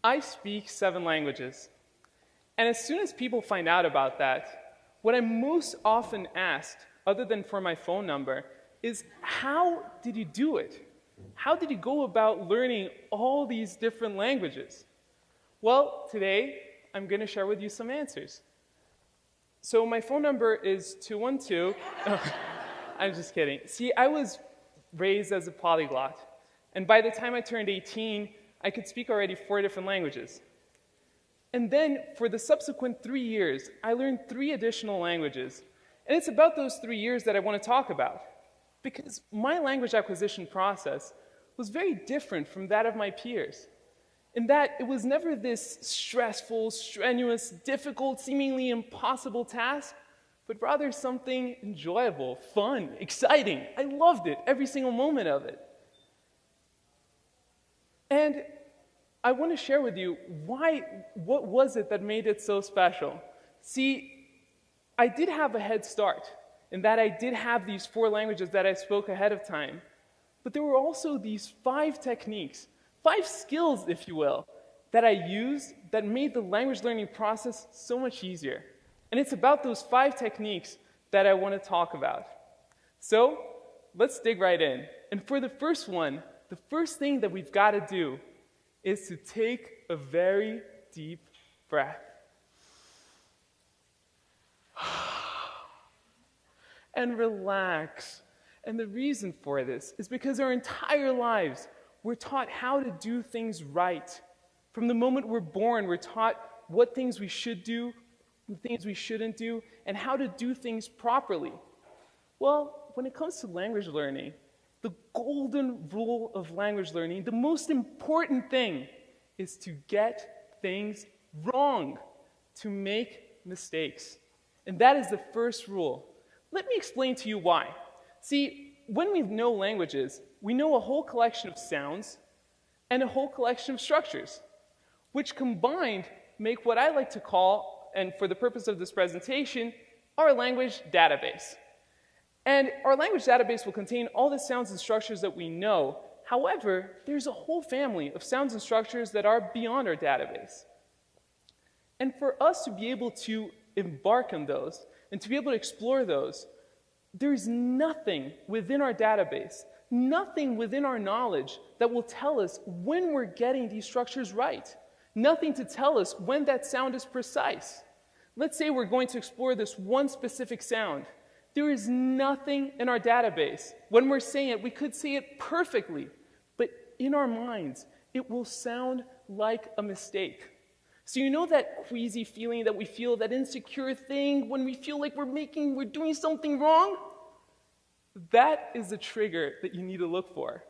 I speak 7 languages. And as soon as people find out about that, what I'm most often asked, other than for my phone number, is how did you do it? How did you go about learning all these different languages? Well, today I'm going to share with you some answers. So my phone number is 212. I'm just kidding. See, I was raised as a polyglot. And by the time I turned 18, I could speak already 4 different languages. And then, for the subsequent 3 years, I learned 3 additional languages. And it's about those 3 years that I want to talk about. Because my language acquisition process was very different from that of my peers. In that it was never this stressful, strenuous, difficult, seemingly impossible task, but rather something enjoyable, fun, exciting. I loved it, every single moment of it. And I want to share with you what was it that made it so special? See, I did have a head start in that I did have these 4 languages that I spoke ahead of time, but there were also these 5 techniques, 5 skills, if you will, that I used that made the language learning process so much easier. And it's about those 5 techniques that I want to talk about. So, let's dig right in. And for the first one, the first thing that we've got to do is to take a very deep breath. And relax. And the reason for this is because our entire lives, we're taught how to do things right. From the moment we're born, we're taught what things we should do, and things we shouldn't do, and how to do things properly. Well, when it comes to language learning, the golden rule of language learning, the most important thing is to get things wrong, to make mistakes. And that is the first rule. Let me explain to you why. See, when we know languages, we know a whole collection of sounds and a whole collection of structures, which combined make what I like to call, and for the purpose of this presentation, our language database. And our language database will contain all the sounds and structures that we know. However, there's a whole family of sounds and structures that are beyond our database. And for us to be able to embark on those and to be able to explore those, there's nothing within our database, nothing within our knowledge that will tell us when we're getting these structures right. Nothing to tell us when that sound is precise. Let's say we're going to explore this one specific sound. There is nothing in our database. When we're saying it, we could say it perfectly, but in our minds, it will sound like a mistake. So you know that queasy feeling that we feel, that insecure thing when we feel like we're doing something wrong? That is the trigger that you need to look for,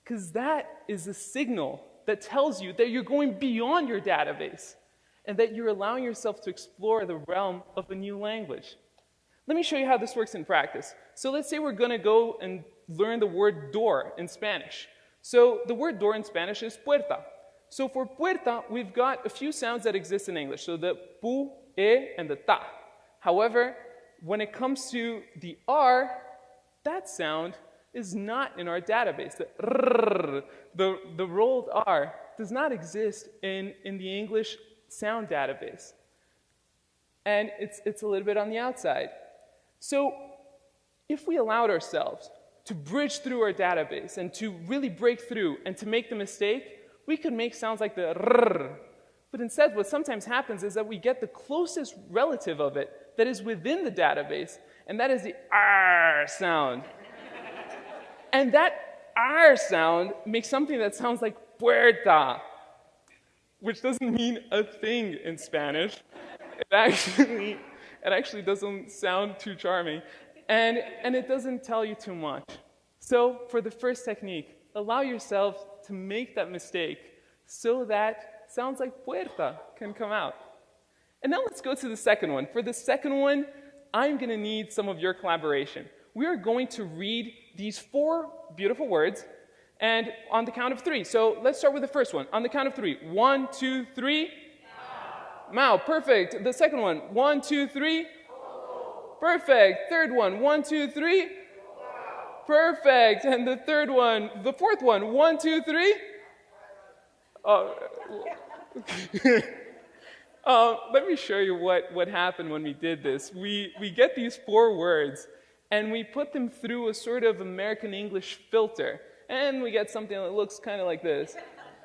because that is a signal that tells you that you're going beyond your database and that you're allowing yourself to explore the realm of a new language. Let me show you how this works in practice. So let's say we're going to go and learn the word door in Spanish. So the word door in Spanish is puerta. So for puerta, we've got a few sounds that exist in English. So the pu, e, and the ta. However, when it comes to the r, that sound is not in our database. The rrr, the rolled r, does not exist in the English sound database. And it's a little bit on the outside. So if we allowed ourselves to bridge through our database and to really break through and to make the mistake, we could make sounds like the rrr. But instead, what sometimes happens is that we get the closest relative of it that is within the database, and that is the r sound. And that r sound makes something that sounds like puerta, which doesn't mean a thing in Spanish. It actually doesn't sound too charming, and it doesn't tell you too much. So for the first technique, allow yourself to make that mistake so that sounds like puerta can come out. And now let's go to the second one. For the second one, I'm going to need some of your collaboration. We are going to read these 4 beautiful words, and on the count of 3. So let's start with the first one. On the count of 3. 1, 2, 3. Mao, perfect. The second one, 1, 2, 3. Perfect. Third one, 1, 2, 3. Perfect. And the fourth one, 1, 2, 3. Let me show you what happened when we did this. We get these 4 words, and we put them through a sort of American English filter, and we get something that looks kind of like this.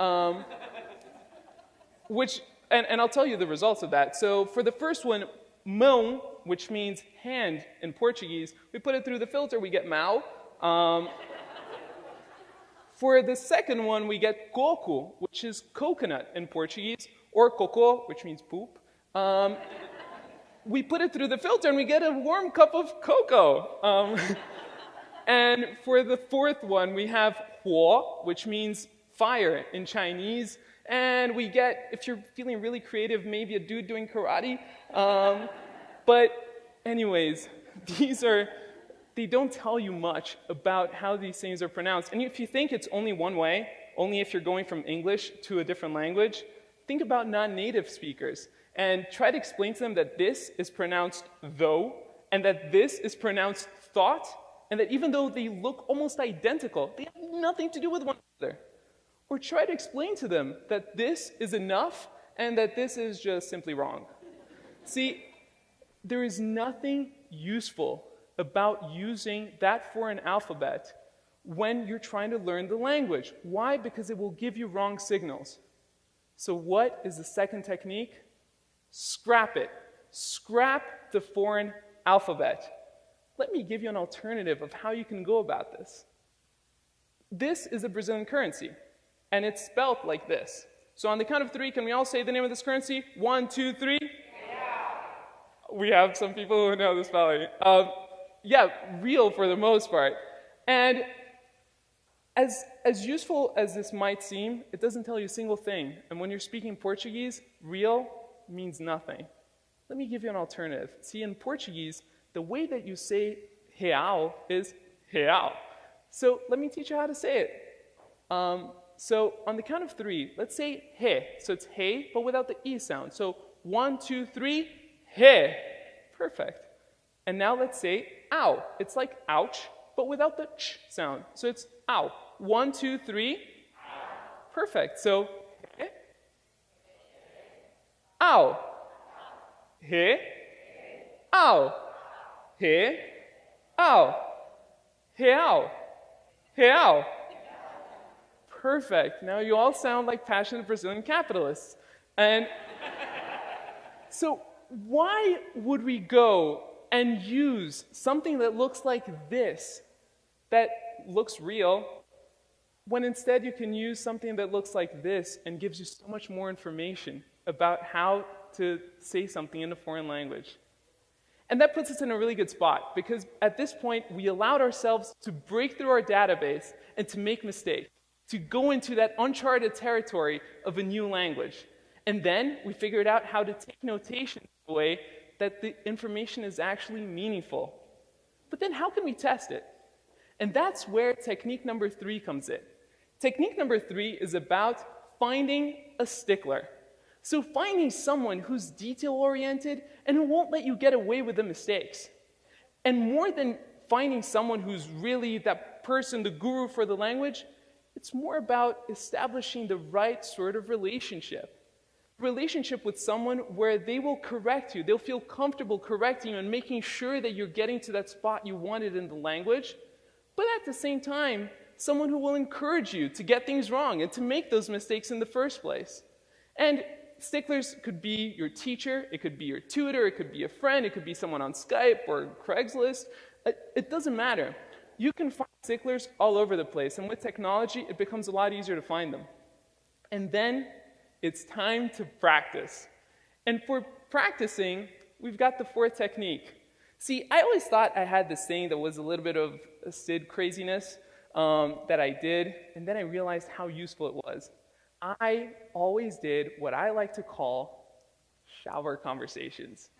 And I'll tell you the results of that. So for the first one, mão, which means hand in Portuguese, we put it through the filter, we get mau. For the second one, we get coco, which is coconut in Portuguese, or coco, which means poop. We put it through the filter and we get a warm cup of cocoa. And for the fourth one, we have huo, which means fire in Chinese. And we get, if you're feeling really creative, maybe a dude doing karate. But anyways, they don't tell you much about how these things are pronounced. And if you think it's only one way, only if you're going from English to a different language, think about non-native speakers and try to explain to them that this is pronounced though, and that this is pronounced thought, and that even though they look almost identical, they have nothing to do with one another. Or try to explain to them that this is enough and that this is just simply wrong. See, there is nothing useful about using that foreign alphabet when you're trying to learn the language. Why? Because it will give you wrong signals. So what is the second technique? Scrap it. Scrap the foreign alphabet. Let me give you an alternative of how you can go about this. This is a Brazilian currency, and it's spelled like this. So on the count of 3, can we all say the name of this currency? 1, 2, 3. We have some people who know the spelling. Yeah, real for the most part. And as useful as this might seem, it doesn't tell you a single thing. And when you're speaking Portuguese, real means nothing. Let me give you an alternative. See, in Portuguese, the way that you say real is real. So let me teach you how to say it. So on the count of 3, let's say he. So it's he, but without the e sound. So 1, 2, 3, he. Perfect. And now let's say ow. It's like ouch, but without the ch sound. So it's ow. 1, 2, 3. Perfect. So he. Ow. He. Ow. He. Ow. Real. Real. Perfect. Now you all sound like passionate Brazilian capitalists. And so why would we go and use something that looks like this, that looks real, when instead you can use something that looks like this and gives you so much more information about how to say something in a foreign language? And that puts us in a really good spot, because at this point, we allowed ourselves to break through our database and to make mistakes, to go into that uncharted territory of a new language. And then we figured out how to take notation in a way that the information is actually meaningful. But then how can we test it? And that's where technique number 3 comes in. Technique number 3 is about finding a stickler. So finding someone who's detail-oriented and who won't let you get away with the mistakes. And more than finding someone who's really that person, the guru for the language, it's more about establishing the right sort of relationship. Relationship with someone where they will correct you. They'll feel comfortable correcting you and making sure that you're getting to that spot you wanted in the language. But at the same time, someone who will encourage you to get things wrong and to make those mistakes in the first place. And sticklers could be your teacher, it could be your tutor, it could be a friend, it could be someone on Skype or Craigslist. It doesn't matter. You can find sticklers all over the place, and with technology, it becomes a lot easier to find them. And then it's time to practice. And for practicing, we've got the 4th technique. See, I always thought I had this thing that was a little bit of a Sid craziness that I did, and then I realized how useful it was. I always did what I like to call shower conversations.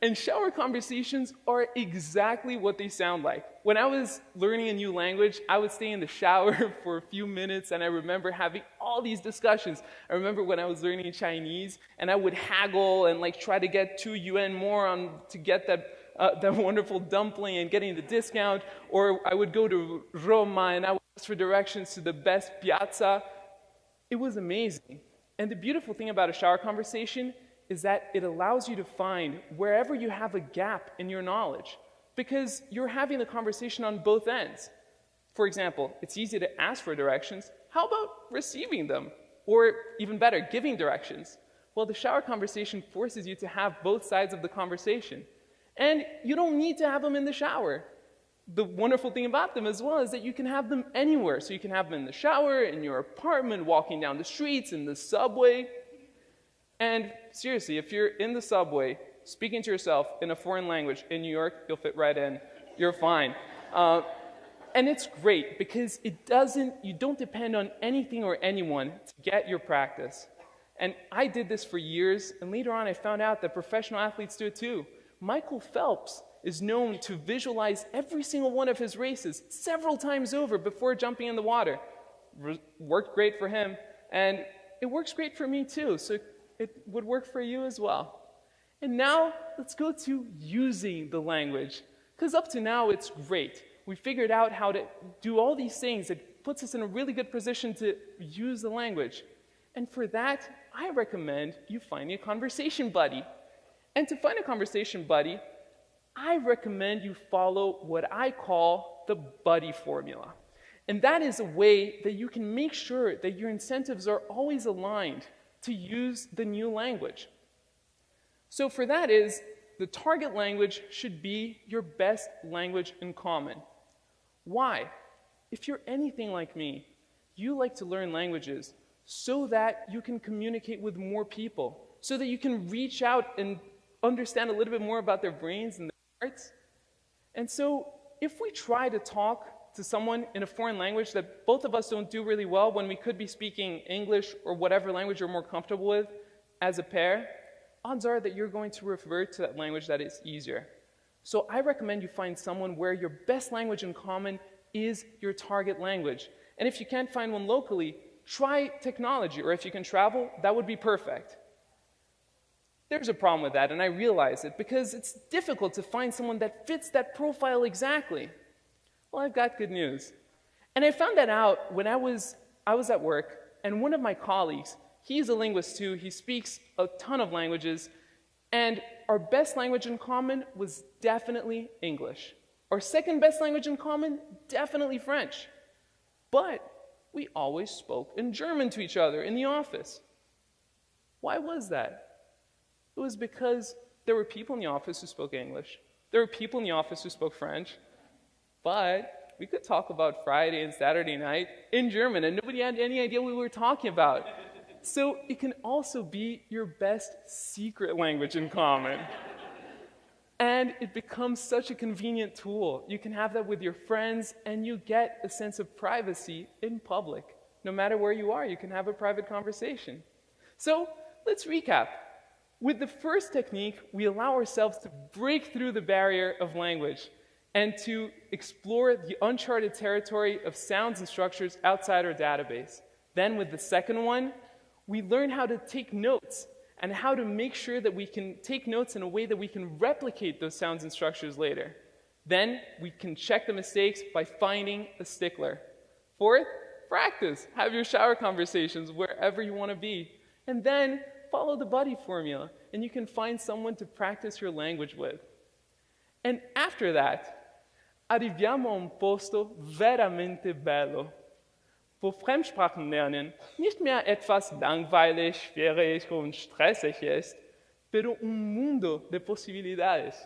And shower conversations are exactly what they sound like. When I was learning a new language, I would stay in the shower for a few minutes, and I remember having all these discussions. I remember when I was learning Chinese, and I would haggle and try to get 2 yuan more to get that wonderful dumpling and getting the discount. Or I would go to Roma, and I would ask for directions to the best piazza. It was amazing. And the beautiful thing about a shower conversation is that it allows you to find wherever you have a gap in your knowledge, because you're having the conversation on both ends. For example, it's easy to ask for directions. How about receiving them? Or even better, giving directions? Well, the shower conversation forces you to have both sides of the conversation. And you don't need to have them in the shower. The wonderful thing about them as well is that you can have them anywhere. So you can have them in the shower, in your apartment, walking down the streets, in the subway. And seriously, if you're in the subway, speaking to yourself in a foreign language in New York, you'll fit right in. You're fine. And it's great because you don't depend on anything or anyone to get your practice. And I did this for years, and later on I found out that professional athletes do it too. Michael Phelps is known to visualize every single one of his races several times over before jumping in the water. Worked great for him, and it works great for me too, so it would work for you as well. And now, let's go to using the language, because up to now it's great. We figured out how to do all these things. It puts us in a really good position to use the language. And for that, I recommend you find a conversation buddy. And to find a conversation buddy, I recommend you follow what I call the buddy formula. And that is a way that you can make sure that your incentives are always aligned to use the new language. So for that is, the target language should be your best language in common. Why? If you're anything like me, you like to learn languages so that you can communicate with more people, so that you can reach out and understand a little bit more about their brains and their hearts. And so if we try to talk to someone in a foreign language that both of us don't do really well when we could be speaking English or whatever language you're more comfortable with as a pair, odds are that you're going to revert to that language that is easier. So I recommend you find someone where your best language in common is your target language. And if you can't find one locally, try technology, or if you can travel, that would be perfect. There's a problem with that, and I realize it, because it's difficult to find someone that fits that profile exactly. Well, I've got good news. And I found that out when I was at work, and one of my colleagues, he's a linguist too, he speaks a ton of languages, and our best language in common was definitely English. Our second best language in common, definitely French. But we always spoke in German to each other in the office. Why was that? It was because there were people in the office who spoke English. There were people in the office who spoke French. But we could talk about Friday and Saturday night in German, and nobody had any idea what we were talking about. So it can also be your best secret language in common. And it becomes such a convenient tool. You can have that with your friends, and you get a sense of privacy in public. No matter where you are, you can have a private conversation. So let's recap. With the first technique, we allow ourselves to break through the barrier of language and to explore the uncharted territory of sounds and structures outside our database. Then with the second one, we learn how to take notes and how to make sure that we can take notes in a way that we can replicate those sounds and structures later. Then we can check the mistakes by finding a stickler. Fourth, practice. Have your shower conversations wherever you want to be. And then follow the buddy formula, and you can find someone to practice your language with. And after that, arriviamo a un posto veramente bello, wo Fremdsprachen lernen nicht mehr etwas langweilig, schwierig und stressig ist, pero un mundo de posibilidades,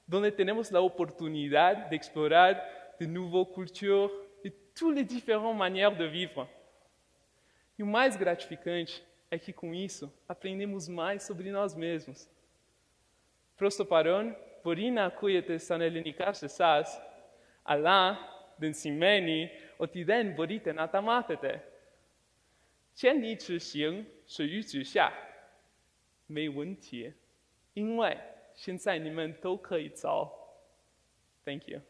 donde tenemos la oportunidad de explorar de nouvelles cultures e toutes les différentes manières de vivre. E o mais gratificante é que com isso aprendemos mais sobre nós mesmos. Prosto paron, porina kujete sanelinikashe sas, ala, den simeni, otiden borite natamatete. 千里之行，始于足下。没问题，因为现在你们都可以走。Thank you.